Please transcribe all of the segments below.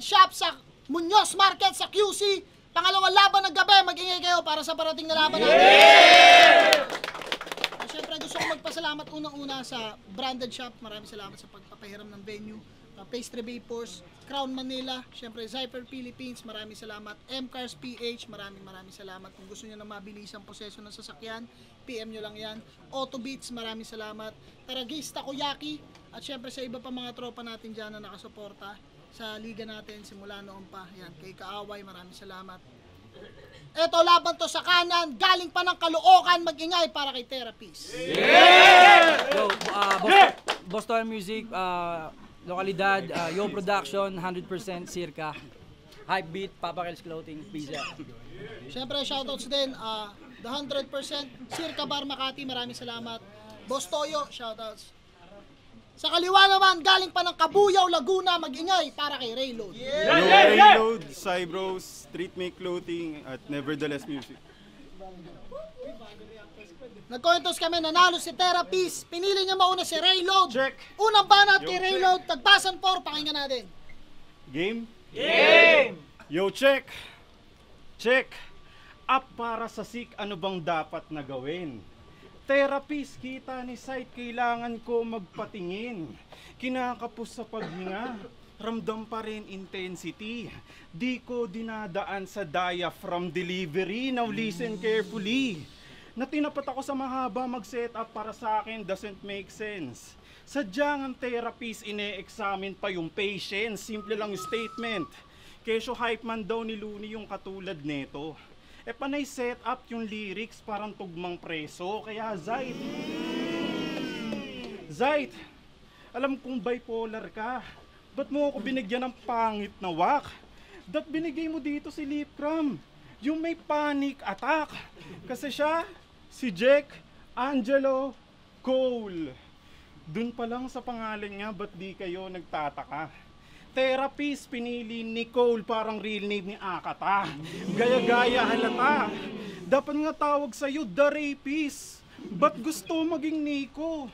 Shop sa Muñoz Market sa QC. Pangalawang laban ng gabi, mag-ingay kayo para sa parating na laban natin. Siyempre gusto ko magpasalamat unang-una sa Branded Shop. Maraming salamat sa pagpapahiram ng venue. Pastry Vapors, Crown Manila, siyempre Zyper Philippines, maraming salamat. M-Cars PH, maraming salamat. Kung gusto niyo na mabilis ang proseso ng sasakyan, PM nyo lang yan. Auto Beats, maraming salamat. Taragista Kuyaki, at siyempre sa iba pa mga tropa natin dyan na nakasuporta sa liga natin simula noon pa. Yan, kay Kaaway, maraming salamat. Eto, laban to sa kanan, galing pa ng Caloocan, mag-ingay para kay Therapist. Yeah! Yo, Boston Music, lokalidad, Yo Production, 100% Circa, Hype Beat, Papa Kel's Clothing, Pizza. Siyempre, shoutouts din, the 100% Circa Bar Makati, maraming salamat. Boss Toyo, shoutouts. Sa kaliwa naman, galing pa ng Kabuyaw, Laguna, mag-ingay para kay Rayload. Rayload, Cybros, Street Make Clothing, at Nevertheless Music. Nagkoentos kami, nanalo si Therapist. Pinili niya mauna si Rayload. Check. Unang banat kay Rayload, tagpasan 4, pakinggan natin. Game? Game! Yo, check! Check! Up para sa sick, ano bang dapat na gawin? Therapist, kita ni Sight, kailangan ko magpatingin. Kinakapos sa paghinga, ramdam pa rin intensity. Di ko dinadaan sa diaphragm delivery. Now listen carefully. Na tinapat ako sa mahaba mag-set up para sa akin doesn't make sense. Sadyang ang therapist ine-examine pa yung patient. Simple lang yung statement. Kesyo hype man daw ni Looney yung katulad nito. E panay set up yung lyrics parang tugmang preso. Kaya Zait, alam kong bipolar ka. Ba't mo ako binigyan ng pangit na wak? Ba't binigay mo dito si Lip Cram? Yung may panic attack. Kasi siya, si Jack Angelo Cole. Dun pa lang sa pangalan niya, ba't di kayo nagtataka? Therapist, pinili ni Cole, parang real name ni Akata. Gaya-gaya halata. Dapat nga tawag sa'yo, The Rapist. Ba't gusto maging Nico?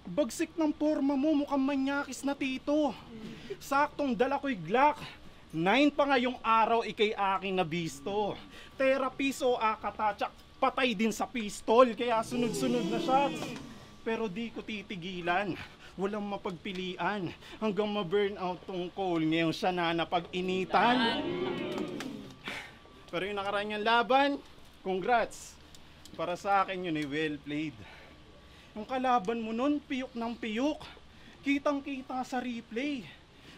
Bagsik ng forma mo, mukhang manyakis na tito. Saktong dala ko'y Glock. 9 pa ngayong araw, ikay aking nabisto. Therapist o Akata, tsak patay din sa pistol, kaya sunod-sunod na shots. Pero di ko titigilan, walang mapagpilian, hanggang ma-burnout tong Cole, ngayon siya na napag-initan. Pero yung nakaraan niyang laban, congrats. Para sa akin yun ay well played. Yung kalaban mo nun, piyok ng piyok. Kitang-kita sa replay.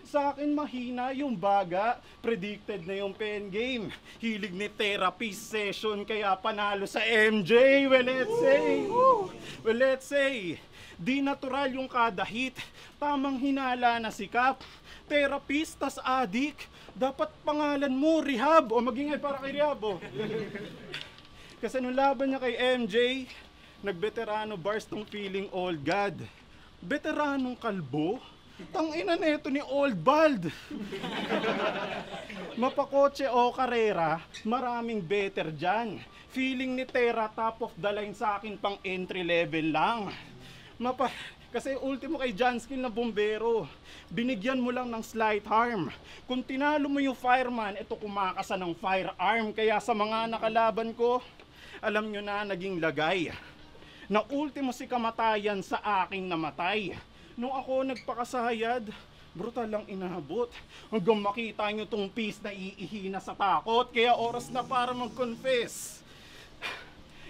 Sa akin mahina yung baga, predicted na yung pen game. Hilig ni therapist session kaya panalo sa MJ. Well let's say, di natural yung kada hit. Tamang hinala na si Cap. Therapist tas addict. Dapat pangalan mo Rehab o magingay para kay Rehab o. Kasi nung laban niya kay MJ, nagbeterano bars tong feeling old god. Veteranong kalbo? Tangina neto ni Old Bald. Mapakotse o karera, maraming better dyan. Feeling ni Tera top of the line sa akin pang entry level lang. Kasi ultimo kay Janskin na bombero, binigyan mo lang ng slight harm. Kung tinalo mo yung fireman, ito kumakasa ng firearm. Kaya sa mga nakalaban ko, alam nyo na naging lagay. Na ultimo si kamatayan sa aking namatay. Nung ako nagpakasahayad, brutal lang inaabot. Hanggang makita nyo tong piece na iihina sa takot. Kaya oras na para mag-confess.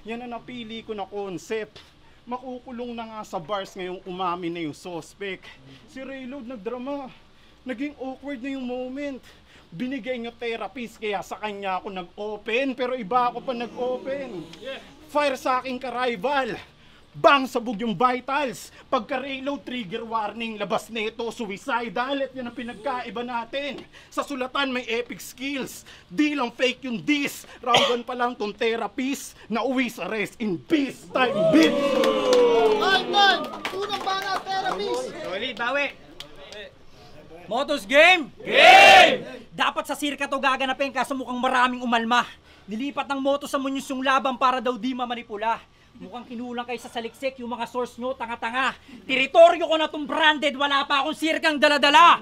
Yan ang napili ko na concept. Makukulong na nga sa bars ngayong umamin na yung suspect. Si Rayload nagdrama. Naging awkward na yung moment. Binigay nyo therapist kaya sa kanya ako nag-open. Pero iba ako pa nag-open. Fire sa aking ka-rival. Bang! Sabog yung vitals. Pagka-reload, trigger warning. Labas nito, suicidal. At yan ang pinagkaiba natin. Sa sulatan may epic skills. Di lang fake yung diss. Round 1 pa lang tong therapist na uwi sa rest in peace. Time beat! Time! Unang bana, Therapist! Solid, bawi! Motos game! Game! Dapat sa Circa to gaganapin kaso mukhang maraming umalma. Nilipat ng motos sa Muñoz yung laban para daw di mamanipula. Mukhang kinulang kayo sa saliksik yung mga source nyo, tanga-tanga. Teritoryo ko na tong branded, wala pa akong sirkang dala-dala.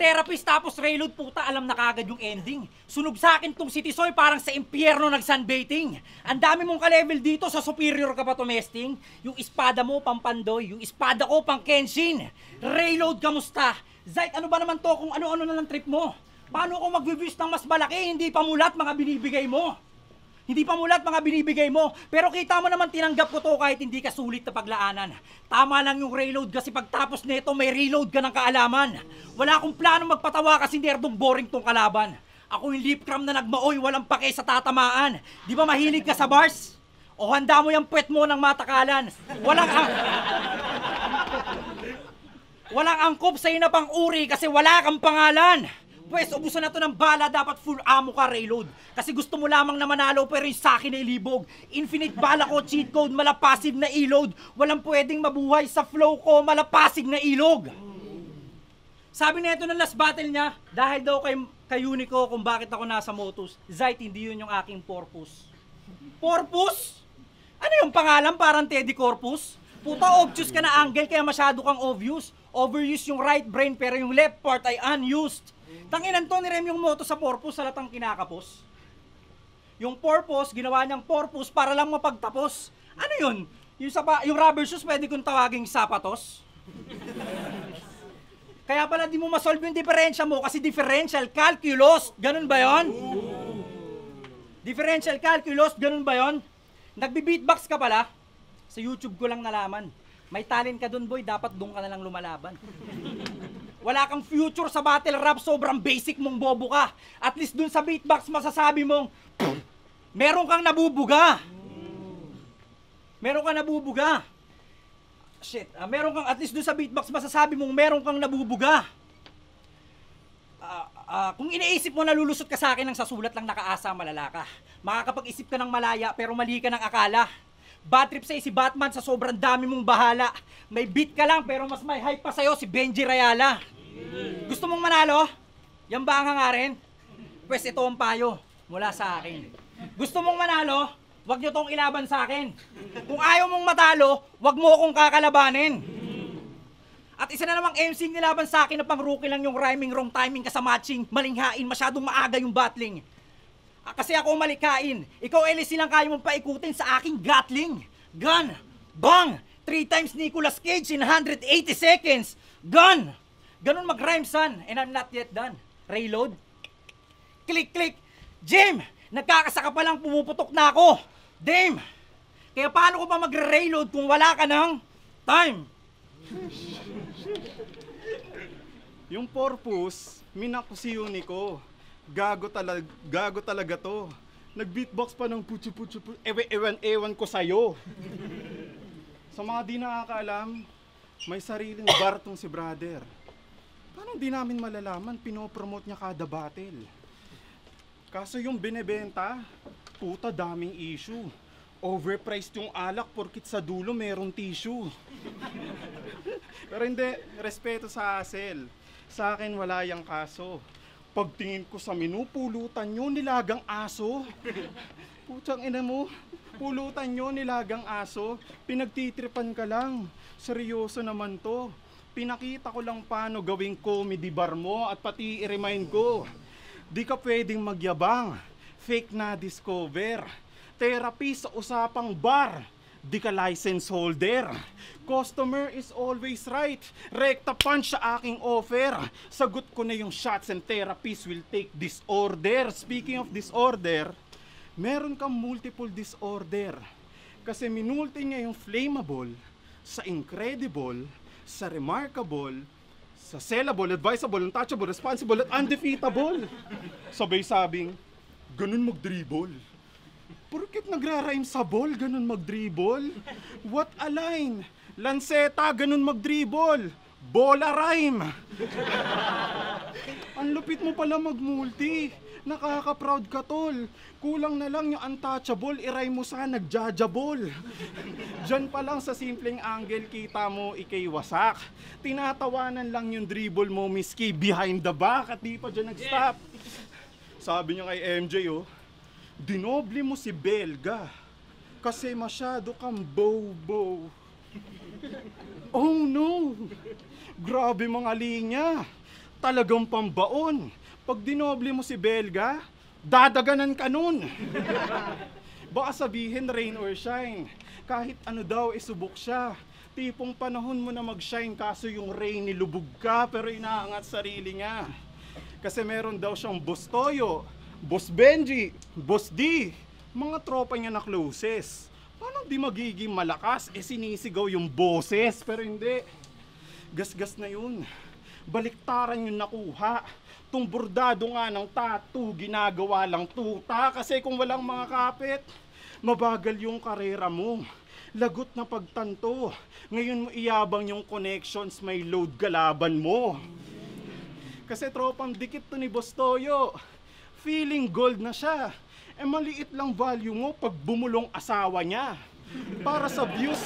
Therapist tapos reload, puta, alam na kagad yung ending. Sunog sa akin tong City Soy, parang sa impyerno nag-sunbathing. Ang dami mong ka-level dito, sa superior ka pa tumesting. Yung espada mo pang Pandoy, yung espada ko pang Kenshin. Reload, kamusta? Zayt, ano ba naman to kung ano-ano na lang trip mo? Paano ako mag-views ng mas malaki, hindi pa mulat mga binibigay mo? Hindi pa mulat mga binibigay mo. Pero kita mo naman tinanggap ko to kahit hindi ka sulit na paglaanan. Tama lang yung reload kasi pagtapos nito may reload ka ng kaalaman. Wala akong plano magpatawa kasi nerdong boring tong kalaban. Ako yung lipcram na nagmaoy, walang pake sa tatamaan. Di ba mahilig ka sa bars? O handa mo yung puwet mo ng matakalan. Walang angkop sa inapang uri kasi wala kang pangalan. Pwes, ubusan na to ng bala, dapat full ammo ka, reload. Kasi gusto mo lamang na manalo, pero yung sakin ay libog. Infinite bala ko, cheat code, malapasig na ilog. Walang pwedeng mabuhay sa flow ko, malapasig na ilog. Sabi na ito ng last battle niya, dahil daw kay Unico kung bakit ako nasa Motus, Zayt, hindi yun yung aking purpose. Purpose? Ano yung pangalan, parang Teddy Corpus? Puta, obtuse ka na angle, kaya masyado kang obvious. Overuse yung right brain, pero yung left part ay unused. Tanginan to, nirem yung moto sa purpose, salatang kinakapos. Yung purpose, ginawa niyang purpose para lang mapagtapos. Ano yun? Yung rubber shoes, pwede kong tawaging sapatos? Kaya pala di mo masolve yung diferensya mo kasi differential calculus. Ganun ba yon? Differential calculus, ganun ba yon? Nagbi-beatbox ka pala? Sa YouTube ko lang nalaman. May talent ka dun, boy, dapat dun ka na lang lumalaban. Wala kang future sa battle rap, sobrang basic mong bobo ka. At least dun sa beatbox masasabi mong, meron kang nabubuga. Meron kang nabubuga. Shit, meron kang, at least dun sa beatbox masasabi mong meron kang nabubuga. Kung iniisip mo na lulusot ka sa akin ng sasulat lang nakaasa, malala ka. Makakapag-isip ka ng malaya pero mali ka ng akala. Bad trip sa'yo si Batman sa sobrang dami mong bahala. May beat ka lang pero mas may hype pa sa'yo si Benji Rayala. Gusto mong manalo? Yan ba ang hangarin? Pwes ito ang payo mula sa akin. Gusto mong manalo? Huwag nyo tong ilaban sa akin. Kung ayaw mong matalo, huwag mo akong kakalabanin. At isa na namang MC nilaban sa akin na pang rookie lang yung rhyming, wrong timing ka sa matching, malinghain, masyadong maaga yung battling. Kasi ako malikain. Ikaw, LSC lang kaya mong paikutin sa aking Gatling. Gun! Bang! 3 times Nicolas Cage in 180 seconds. Gun! Ganun mag-rhyme, son. And I'm not yet done. Reload. Click, click. Jim! Nagkakasaka pa lang, pumuputok na ako. Damn! Kaya paano ko pa magre-reload kung wala ka ng time? Yung purpose, minako si Unico. Gago talaga to. Nag-beatbox pa ng putsu-putsu. Ewan ko sa'yo. Sa mga di nakakaalam, may sariling bar tong si brother. Paano di namin malalaman, pinopromote niya kada battle? Kaso yung binebenta, puta daming issue. Overpriced yung alak porkit sa dulo merong tissue. Pero hindi, respeto sa Hassel. Sa akin wala yang kaso. Pagtingin ko sa menu, pulutan nyo, nilagang aso. Putsang ina mo, pulutan nyo, nilagang aso. Pinagtitripan ka lang. Seryoso naman to. Pinakita ko lang paano gawing comedy bar mo at pati i-remind ko. Di ka pwedeng magyabang. Fake na discover. Therapy sa usapang bar. Di ka license holder. Customer is always right. Rekta punch sa aking offer. Sagot ko na yung shots and therapists will take disorder. Speaking of disorder, meron kang multiple disorder. Kasi minulti niya yung flammable, sa incredible, sa remarkable, sa sellable, advisable, untouchable, responsible, at undefeatable. Sabay sabing, ganun mag-dribble. Porket nagra-rhyme sa ball, ganun mag-dribble? What a line! Lanceta, ganun mag-dribble. Bola rhyme. Ang lupit mo pala mag-multi. Nakaka-proud ka, tol. Kulang na lang yung untouchable, i-rhyme mo sa nagjajabol. Diyan pa lang sa simpleng angle, kita mo ikay wasak. Tinatawanan lang yung dribble mo, miski behind the back, at di pa dyan nag-stop. Sabi niya kay MJ, oh, dinoble mo si Belga kasi masyado kang bow-bow. Oh no! Grabe mga linya. Talagang pambaon. Pag dinoble mo si Belga, dadaganan ka nun. Baka sabihin rain or shine. Kahit ano daw, subok siya. Tipong panahon mo na mag-shine kaso yung rain nilubog ka pero inaangat sarili niya. Kasi meron daw siyang Boss Toyo, Boss Benji, Boss D, mga tropa niya na closest. Paano di magiging malakas? Sinisigaw yung boses, pero hindi. Gasgas na yun. Baliktaran yung nakuha. Tung bordado nga ng tattoo, ginagawa lang tuta. Kasi kung walang mga kapit, mabagal yung karera mo. Lagot na pagtanto. Ngayon mo iyabang yung connections, may load galaban mo. Kasi tropang dikit to ni Boss Toyo. Feeling gold na siya. Maliit lang value mo pag bumulong asawa niya. Para sa views.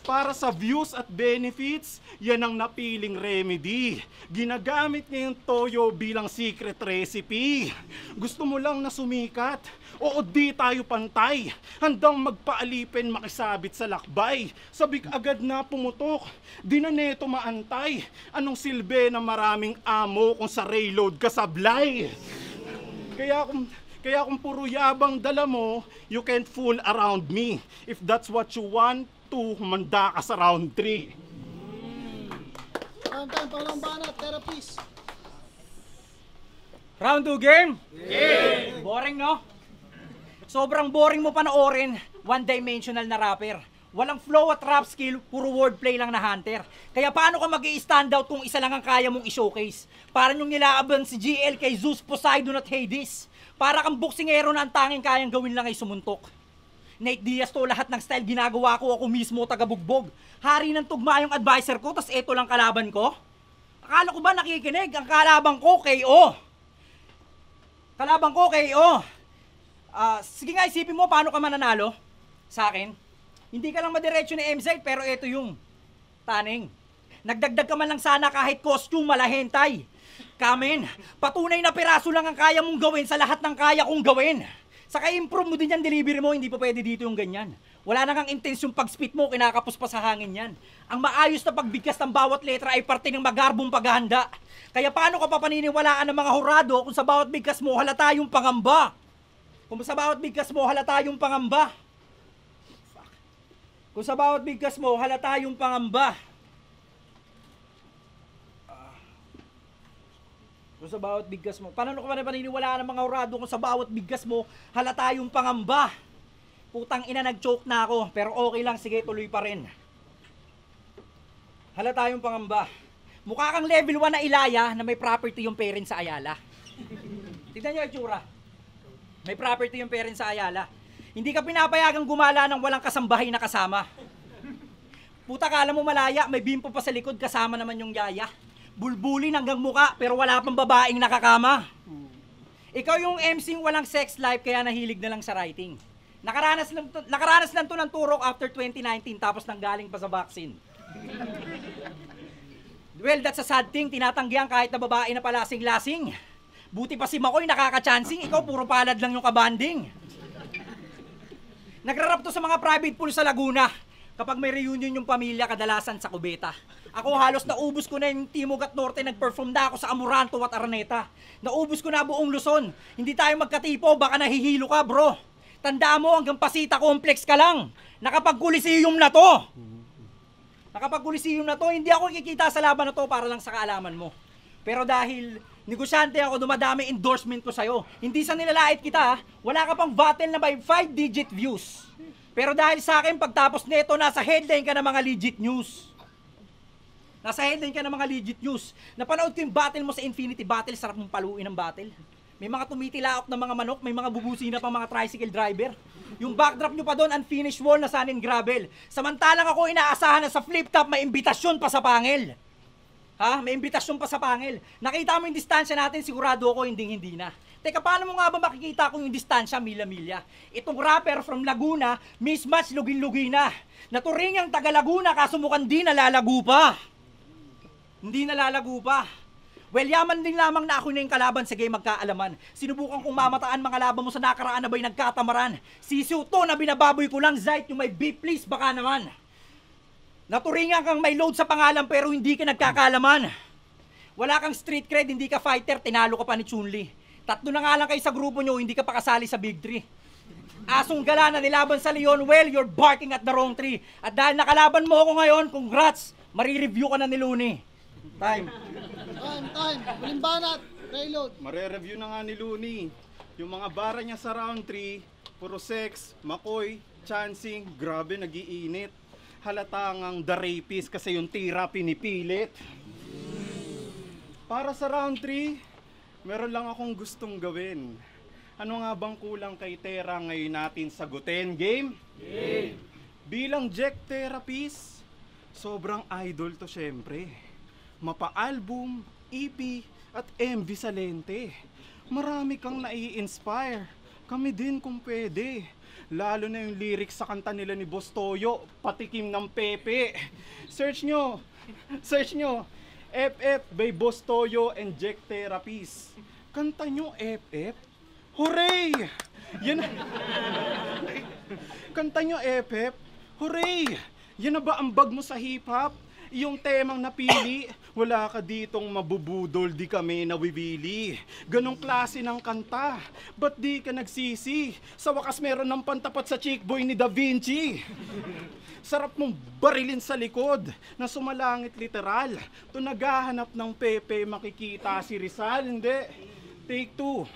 Para sa views at benefits, yan ang napiling remedy. Ginagamit niya yung toyo bilang secret recipe. Gusto mo lang na sumikat? Oo, di tayo pantay. Handang magpaalipin makisabit sa lakbay. Sabik agad na pumutok. Di na neto maantay. Anong silbi na maraming amo kung sa reload ka sablay? Kaya kung puro yabang dala mo, you can't fool around me. If that's what you want, humanda ka sa round 3. Time, pangalawang banat, therapist. Round 2 game? Game! Boring, no? Sobrang boring mo panoorin, one-dimensional na rapper. Walang flow at rap skill, puro wordplay lang na hunter. Kaya paano ka mag-i-stand out kung isa lang ang kaya mong i-showcase? Parang yung nilaaban si GL kay Zeus, Poseidon at Hades. Para kang boksingero na ang tanging kayang gawin lang ay sumuntok. Nate Diaz to, lahat ng style ginagawa ko, ako mismo tagabugbog. Hari ng tugma yung advisor ko, tas eto lang kalaban ko? Akala ko ba nakikinig? Ang kalaban ko, KO. Kalaban ko, KO. Sige nga, isipin mo paano ka mananalo sa akin. Hindi ka lang madiretso ni MZ, pero eto yung taning. Nagdagdag ka man lang sana kahit costume malahentay. Kamen, patunay na piraso lang ang kaya mong gawin sa lahat ng kaya kong gawin. Saka improve mo din yung delivery mo, hindi pa pwede dito yung ganyan. Wala na kang intense yung pag-spit mo, kinakapos pa sa hangin yan. Ang maayos na pagbigkas ng bawat letra ay parte ng magarbong paghahanda. Kaya paano ka pa paniniwalaan ng mga hurado kung sa bawat bigkas mo halata yung pangamba? Kung sa bawat bigkas mo halata yung pangamba. Kung sa bawat bigkas mo halata yung pangamba. Kung sa bawat bigkas mo, paano ka pa paniniwalaan ng mga hurado kung sa bawat bigkas mo halata yung pangamba? Putang ina, nag-choke na ako, pero okay lang, sige, tuloy pa rin. Halata yung pangamba. Mukha kang level 1 na Ilaya na may property yung parents sa Ayala. Tignan nyo yung itsura. May property yung parents sa Ayala. Hindi ka pinapayagang gumala ng walang kasambahay na kasama. Puta, kala mo malaya, may bimpo pa sa likod, kasama naman yung yaya. Bulbulin hanggang muka, pero wala pang babaeng nakakama. Ikaw yung MC walang sex life, kaya nahilig na lang sa writing. Nakaranas lang to ng turok after 2019, tapos nanggaling pa sa vaccine. Well, that's a sad thing, tinatanggihan kahit na babae na palasing-lasing. Buti pa si Makoy nakaka-chancing, ikaw puro palad lang yung kabanding. Nagrarap to sa mga private pool sa Laguna. Kapag may reunion yung pamilya, kadalasan sa kubeta. Ako halos naubos ko na yung Timog at Norte, nag-perform na ako sa Amoranto at Araneta. Naubos ko na buong Luzon. Hindi tayo magkatipo, baka nahihilo ka, bro. Tandaan mo, hanggang Pasita Complex ka lang. Nakapag-Coliseum na to. Nakapag-Coliseum na to, hindi ako kikita sa laban na to para lang sa kaalaman mo. Pero dahil negosyante ako, dumadami endorsement ko sa'yo. Hindi sa nilalait kita, wala ka pang battle na may 5-digit views. Pero dahil sa akin, pagtapos nito, nasa headline ka ng mga legit news. Nasa headline ka ng mga legit news. Napanood ko yung battle mo sa Infinity Battle, sarap mong paluin ng battle. May mga tumitilaok na mga manok, may mga bubusina pa mga tricycle driver. Yung backdrop nyo pa doon, unfinished wall na sanin gravel. Samantalang ako inaasahan na sa flip top, may imbitasyon pa sa pangil. Ha? May imbitasyon pa sa pangil. Nakita mo yung distansya natin, sigurado ako hindi na. Teka, paano mo nga ba makikita kung yung distansya milya-milya? Itong rapper from Laguna, mismatch lugin-lugi na. Naturing ang taga Laguna, kaso mukhang di nalalago pa. Hindi nalalago pa. Well, yaman din lamang na ako na yung kalaban sa game magkaalaman. Sinubukan kong mamataan mga laban mo sa nakaraan na ba'y nagkatamaran. Sisiw to na binababoy ko lang, Zayt, yung may beef please, baka naman. Naturingan kang may load sa pangalan pero hindi ka nagkakalaman. Wala kang street cred, hindi ka fighter, tinalo ka pa ni Chun-Li. 3 na nga lang kayo sa grupo nyo, hindi ka pa kasali sa Big 3. Asong gala na nilaban sa Leon, well, you're barking at the wrong tree. At dahil nakalaban mo ako ngayon, congrats, marireview ka na ni Looney. Time. Time. Huling banat. Reload. Mare-review na nga ni Looney. Yung mga bara niya sa round 3, puro sex, McCoy, chancing, grabe nagiinit. Halatangang the rapist kasi yung tira pinipilit. Para sa round 3, meron lang akong gustong gawin. Ano nga bang kulang kay Tera ngayon natin sagutin? Game? Game! Bilang Jack Therapist, sobrang idol to syempre. Mapa-album, EP, at MV sa lente. Marami kang nai-inspire. Kami din kung pwede. Lalo na yung lyrics sa kanta nila ni Boss Toyo, Patikim ng Pepe. Search nyo, FF by Boss Toyo and Jack Therapist. Kanta nyo FF? Hooray! Yan Kanta nyo FF? Hooray! Yan na ba ang bag mo sa hip-hop? Yung temang napili, wala ka ditong mabubudol, di kami nawiwili. Ganong klase ng kanta, ba't di ka nagsisi? Sa wakas meron ng pantapat sa chick boy ni Da Vinci. Sarap mong barilin sa likod na sumalangit literal. To naghahanap ng Pepe, makikita si Rizal, hindi. Take 2.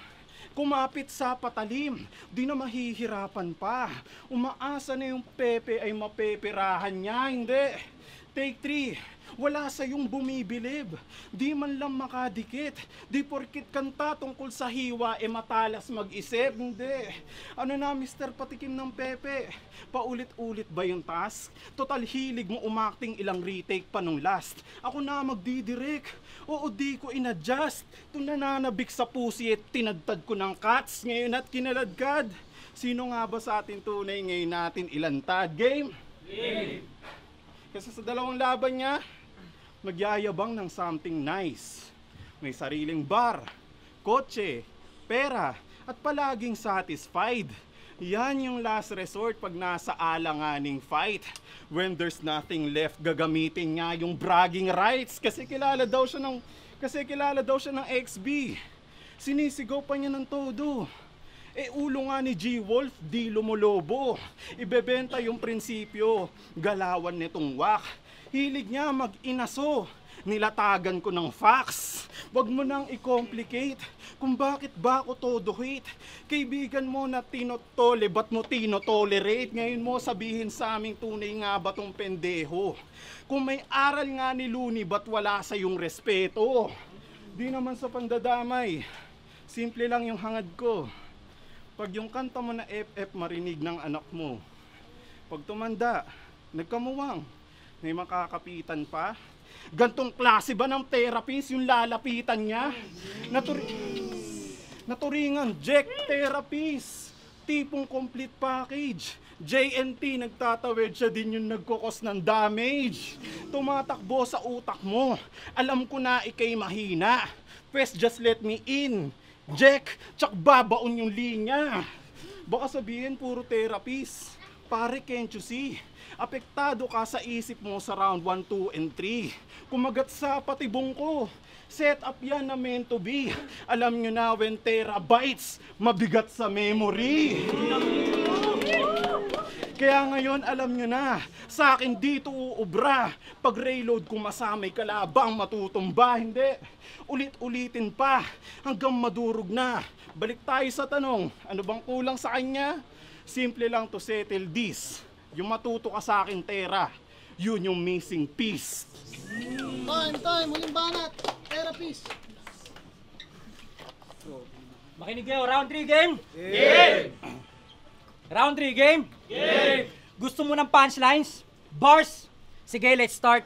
Kumapit sa patalim, di na mahihirapan pa. Umaasa na yung Pepe ay mapeperahan niya, hindi. Take 3, wala sa yung bumibilib, di man lang makadikit, di porkit kanta tungkol sa hiwa e matalas mag-isip, hindi. Ano na Mr. Patikim ng Pepe, paulit-ulit ba yung task? Total hilig mo umakting ilang retake pa nung last. Ako na magdidirect, oo di ko inadjust. Itong nananabik sa pusi at tinadtad ko ng cuts, ngayon at kinaladkad. Sino nga ba sa atin tunay ngayon natin ilantad? Game? Game! Kasi sa dalawang laban niya, magyayabang ng something nice. May sariling bar, kotse, pera, at palaging satisfied. Yan yung last resort pag nasa alanganing fight. When there's nothing left, gagamitin niya yung bragging rights. Kasi kilala daw siya ng XB. Sinisigaw pa niya ng todo. Ulo nga ni G-Wolf, di lumolobo. Ibebenta yung prinsipyo, galawan nitong wak. Hilig niya mag-inaso, nilatagan ko ng facts. Wag mo nang i-complicate kung bakit ba ako todo hate. Kaibigan mo na tinotole, ba't mo tinotolerate? Ngayon mo sabihin sa aming tunay nga ba tong pendeho? Kung may aral nga ni Looney, ba't wala sa yung respeto? Di naman sa pandadamay, simple lang yung hangad ko. Pag yung kanta mo na FF marinig ng anak mo, pag tumanda, nagkamuwang, may makakapitan pa. Gantong klase ba ng therapist yung lalapitan niya? Naturingan, Jack Therapist, tipong complete package. JNT, nagtatawid siya din yung nagkukos ng damage. Tumatakbo sa utak mo, alam ko na ikay mahina. Pwes just let me in. Jack, tsak babaon yung linya. Baka sabihin puro therapist. Pare, can't you see? Apektado ka sa isip mo sa round 1, 2, and 3. Kumagat sa patibong ko. Set up yan na meant to be. Alam nyo na when terabytes, mabigat sa memory. Kaya ngayon alam nyo na, sa akin dito uubra. Pag reload kung masamay kalabang matutumba, hindi. Ulit-ulitin pa hanggang madurog na. Balik tayo sa tanong, ano bang kulang sa kanya? Simple lang to settle this. Yung matuto ka sa akin, Tera, yun yung missing piece. Time, huling banat. Therapist. Makinig kayo, round 3 game? Game! Round 3 game? Game! Gusto mo ng punchlines? Bars? Sige, let's start.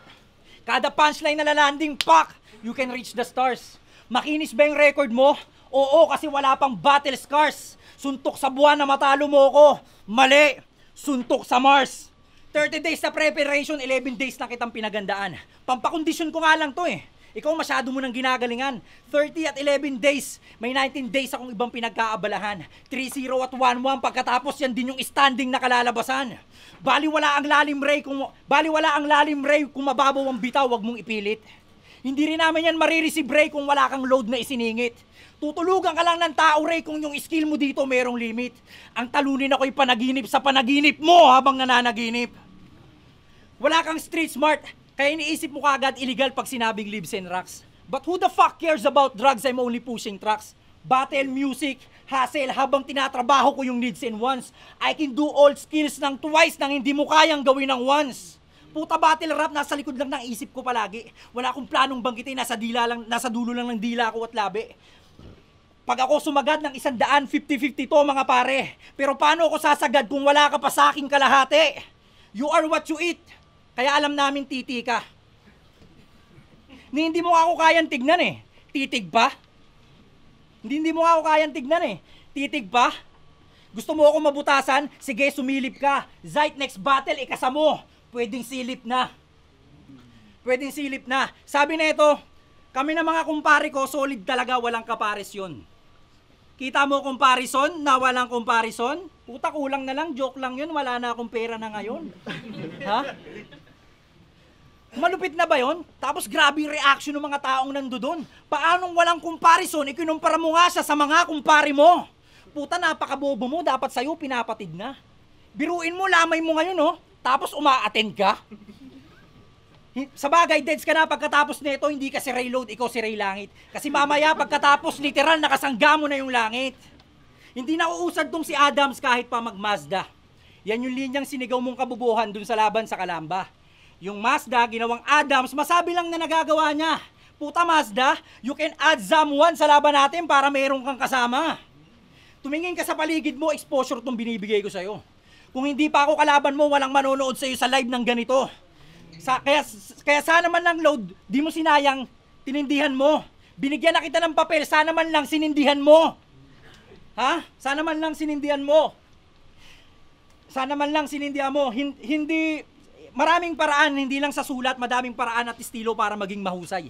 Kada punchline na lalanding, pak! You can reach the stars. Makinis ba yung record mo? Oo, kasi wala pang battle scars. Suntok sa buwan na matalo mo ko. Mali! Suntok sa Mars. 30 days na preparation, 11 days na kitang pinagandaan. Pampakondisyon ko nga lang to eh. Ikaw masyado mo nang ginagalingan. 30 at 11 days. May 19 days akong ibang pinagkaabalahan. 3-0 at 1-1 pagkatapos yan din yung standing na kalalabasan. Baliwala ang lalim Ray kung mababaw ang bitaw, wag mong ipilit. Hindi rin namin yan marireceive Ray kung wala kang load na isiningit. Tutulugan ka lang ng tao Ray kung yung skill mo dito merong limit. Ang talunin ako'y panaginip sa panaginip mo habang nananaginip. Wala kang street smart. Kaya iniisip mo kagad illegal pag sinabing lives and rocks. But who the fuck cares about drugs? I'm only pushing tracks. Battle, music, hustle habang tinatrabaho ko yung needs and wants. I can do all skills ng twice nang hindi mo kayang gawin ng once. Puta battle rap, nasa likod lang ng isip ko palagi. Wala akong planong banggitin, nasa dulo lang ng dila ko at labi. Pag ako sumagad ng 100, 50-50 to mga pare. Pero paano ako sasagad kung wala ka pa sa aking kalahati? You are what you eat. Kaya alam namin titi ka. Hindi mo ako kayang tignan eh. Titig pa? Hindi mo ako kayang tignan eh. Titig pa? Gusto mo ako mabutasan? Sige, sumilip ka. Zite next battle, ikasa mo. Pwedeng silip na. Sabi na ito, kami na mga kumpare ko, solid talaga, walang kapares yun. Kita mo comparison na walang comparison? Puta, kulang na lang, joke lang yun, wala na akong pera na ngayon. Ha? Malupit na ba yun? Tapos grabe yung reaction ng mga taong nandoon. Paanong walang comparison, ikinumpara mo nga siya sa mga kumpare mo? Puta, napakabobo mo, dapat sa'yo pinapatid na. Biruin mo, lamay mo ngayon, oh. Tapos uma-attend ka? Sa bagay, deads ka na pagkatapos nito, hindi ka si Ray Load, ikaw si Ray Langit. Kasi mamaya pagkatapos, literal nakasangga mo na yung langit. Hindi na uusad tong si Adams kahit pa mag-Mazda. Yan yung linyang sinigaw mong kabubuhan dun sa laban sa Kalamba. Yung Mazda, ginawang Adams, masabi lang na nagagawa niya. Puta Mazda, you can add someone sa laban natin para mayroon kang kasama. Tumingin ka sa paligid mo, exposure tong binibigay ko sa'yo. Kung hindi pa ako kalaban mo, walang manonood sa'yo sa live ng ganito. Kaya sana man lang Load, di mo sinayang, tinindihan mo. Binigyan na kita ng papel, sana man lang sinindihan mo. Ha? Sana man lang sinindihan mo. Hindi, maraming paraan, hindi lang sa sulat, madaming paraan at estilo para maging mahusay.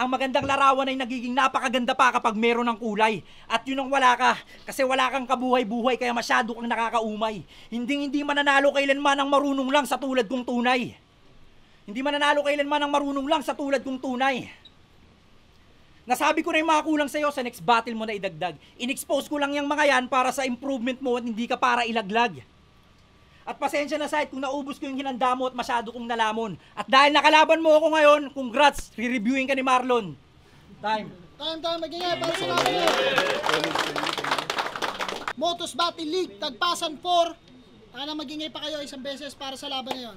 Ang magandang larawan ay nagiging napakaganda pa kapag meron ng kulay. At yun ang wala ka, kasi wala kang kabuhay-buhay kaya masyado kang nakakaumay. Hindi mananalo kailanman ang marunong lang sa tulad kong tunay. Nasabi ko na yung mga kulang sa'yo sa next battle mo na idagdag. In-expose ko lang yung mga yan para sa improvement mo at hindi ka para ilaglag. At pasensya na side kung naubos ko yung hinanda mo at masyado kong nalamon. At dahil nakalaban mo ako ngayon, congrats, re-reviewing ka ni Marlon. Time, magingay para sa laban nyo. Motos Battle League, Tagpasan 4. Sana magingay pa kayo isang beses para sa laban na yun.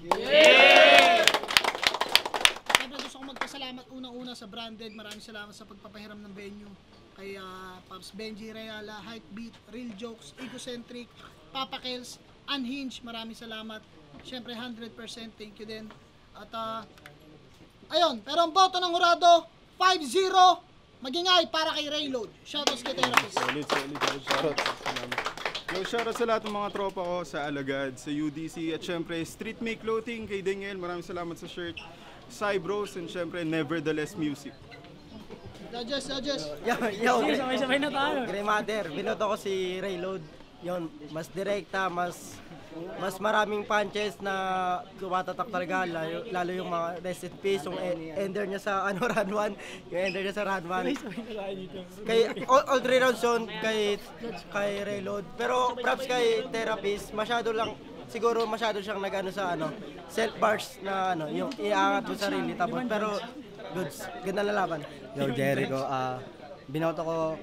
Siyempre gusto ko magpasalamat unang-una sa Branded. Maraming salamat sa pagpapahiram ng venue. Kay Pops Benji Reala, Hypebeat, Real Jokes, Egocentric, Papa Kels, Unhinged, maraming salamat. Siyempre 100% thank you din. At ayun, pero ang boto ng Hurado 5-0 magingay para kay Rayload. Shoutouts kay Therapist. Solid. Shoutout. Shoutout sa lahat ng mga tropa ko sa Alagad, sa UDC, at syempre Street Make Clothing kay Daniel. Maraming salamat sa shirt. Cybros, and syempre Nevertheless Music. Judges. Yo, sabay na tayo. Grandmother, binoto ko si Rayload. Yon, mas direkta, mas maraming punches na tumatatak talaga, lalo yung mga rest in peace, yung ender niya sa run 1, yung ender niya sa run 1. Kay all 3 rounds yun kay Reload. Pero props kay Therapist, masyado siyang nag sa self bars na yung iaangat mo sarili tapos, pero goods, ganda na laban. Yo Jericho, binoto ko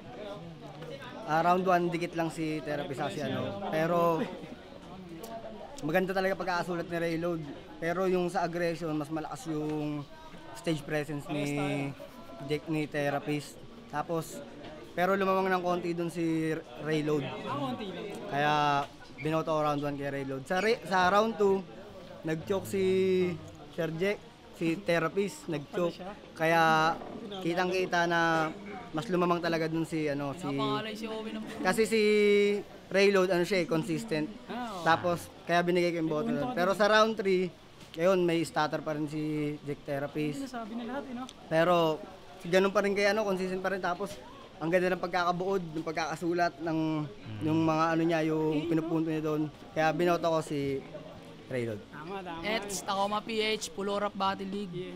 round 1 dikit lang si Therapist kasi pero maganda talaga pagkakasulat ni Rayload, pero yung sa aggression mas malakas yung stage presence ni Therapist, tapos pero lumamang ng konti dun si Rayload, kaya binoto ko round 1 kay Rayload. Sa round 2 nag-choke si Sir Jack, si Therapist nag-choke, kaya kitang-kita na mas lumamang talaga dun kasi si Rayload consistent. Tapos kaya binigay ko yung boto nun. Pero sa round 3 Ngayon, may stutter pa rin si Jack Therapist. Sabi na lahat, no? Pero, ganun pa rin kay consistent pa rin. Tapos, ang ganda ng pagkakabuod, ng pagkakasulat, ng yung mga ano niya, yung pinupunto niya doon. Kaya binoto ko si Raylord. Tama. It's Tacoma PH, Pulorap Battle League.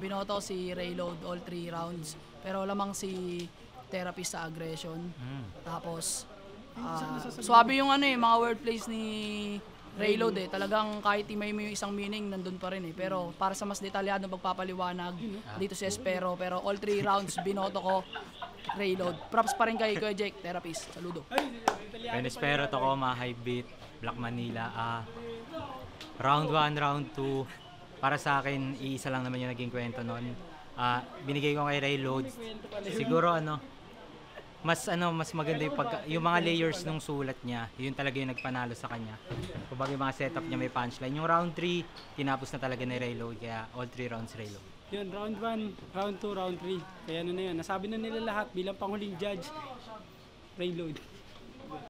Binoto si Rayload all 3 rounds. Pero lamang si Therapist sa aggression. Tapos, swabe yung mga wordplays ni Rayload Talagang kahit imay mo yung isang meaning, nandun pa rin Pero para sa mas detalyadong pagpapaliwanag, dito si Espero. Pero all 3 rounds, binoto ko Rayload. Props pa rin kay Kuya Jake, Therapist. Saludo. Espero Tacoma, Hype Beat, Black Manila. Round 1, round 2. Para sa akin, iisa lang naman yung naging kwento noon. Binigay ko kay Rayload. Siguro mas maganda yung mga layers ng sulat niya. Yun talaga yung nagpanalo sa kanya. Kumbaga yung mga setup niya may punchline. Yung round 3, tinapos na talaga ni Rayload. Kaya all 3 rounds Rayload. Yun, round 1, round 2, round 3. Kaya ano na yun, nasabi na nila lahat bilang panghuling judge. Rayload.